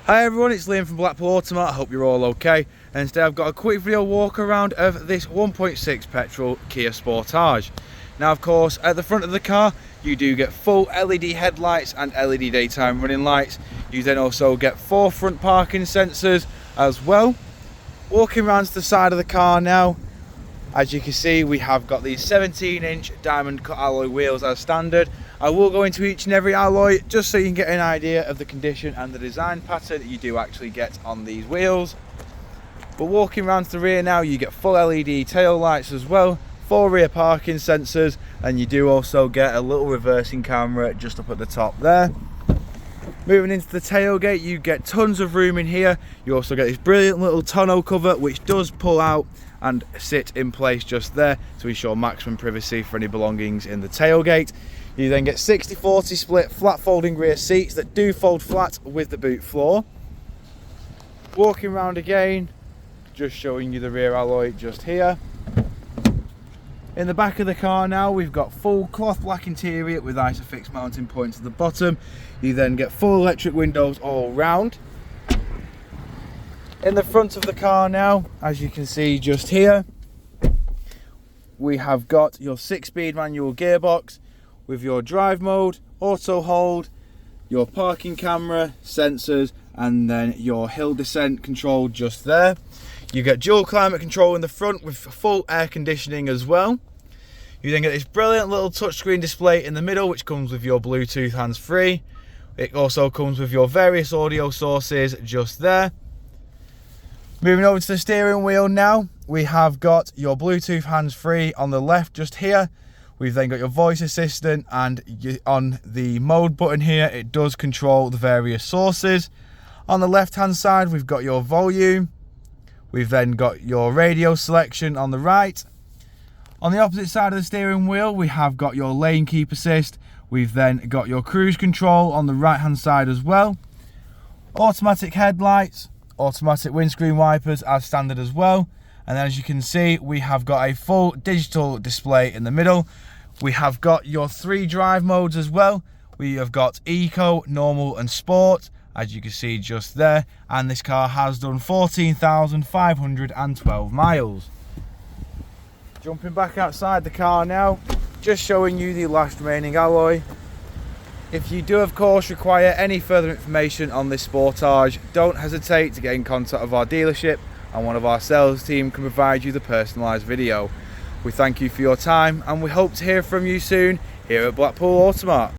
Hi everyone, it's Liam from Blackpool Automart. I hope you're all okay. And today I've got a quick video walk around of this 1.6 petrol Kia Sportage. Now of course, at the front of the car, you do get full LED headlights and LED daytime running lights. You then also get 4 front parking sensors as well. Walking around to the side of the car now, as you can see, we have got these 17-inch diamond cut alloy wheels as standard. I will go into each and every alloy just so you can get an idea of the condition and the design pattern that you do actually get on these wheels. But walking around to the rear now, you get full LED tail lights as well, 4 rear parking sensors, and you do also get a little reversing camera just up at the top there. Moving into the tailgate, you get tons of room in here. You also get this brilliant little tonneau cover which does pull out and sit in place just there to ensure maximum privacy for any belongings in the tailgate. You then get 60-40 split flat folding rear seats that do fold flat with the boot floor. Walking around again, just showing you the rear alloy just here. In the back of the car now, we've got full cloth black interior with Isofix mounting points at the bottom. You then get full electric windows all round. In the front of the car now, as you can see just here, we have got your 6-speed manual gearbox with your drive mode, auto hold, your parking camera, sensors, and then your hill descent control just there. You get dual climate control in the front with full air conditioning as well. You then get this brilliant little touchscreen display in the middle which comes with your Bluetooth hands-free. It also comes with your various audio sources just there. Moving over to the steering wheel now, we have got your Bluetooth hands-free on the left just here. We've then got your voice assistant, and on the mode button here, it does control the various sources. On the left hand side, we've got your volume. We've then got your radio selection on the right. On the opposite side of the steering wheel, we have got your lane keep assist. We've then got your cruise control on the right hand side as well. Automatic headlights, automatic windscreen wipers as standard as well. And as you can see, we have got a full digital display in the middle. We have got your 3 drive modes as well. We have got Eco, Normal and Sport, as you can see just there. And this car has done 14,512 miles. Jumping back outside the car now, just showing you the last remaining alloy. If you do of course require any further information on this Sportage, don't hesitate to get in contact with our dealership and one of our sales team can provide you the personalised video. We thank you for your time and we hope to hear from you soon here at Blackpool Automart.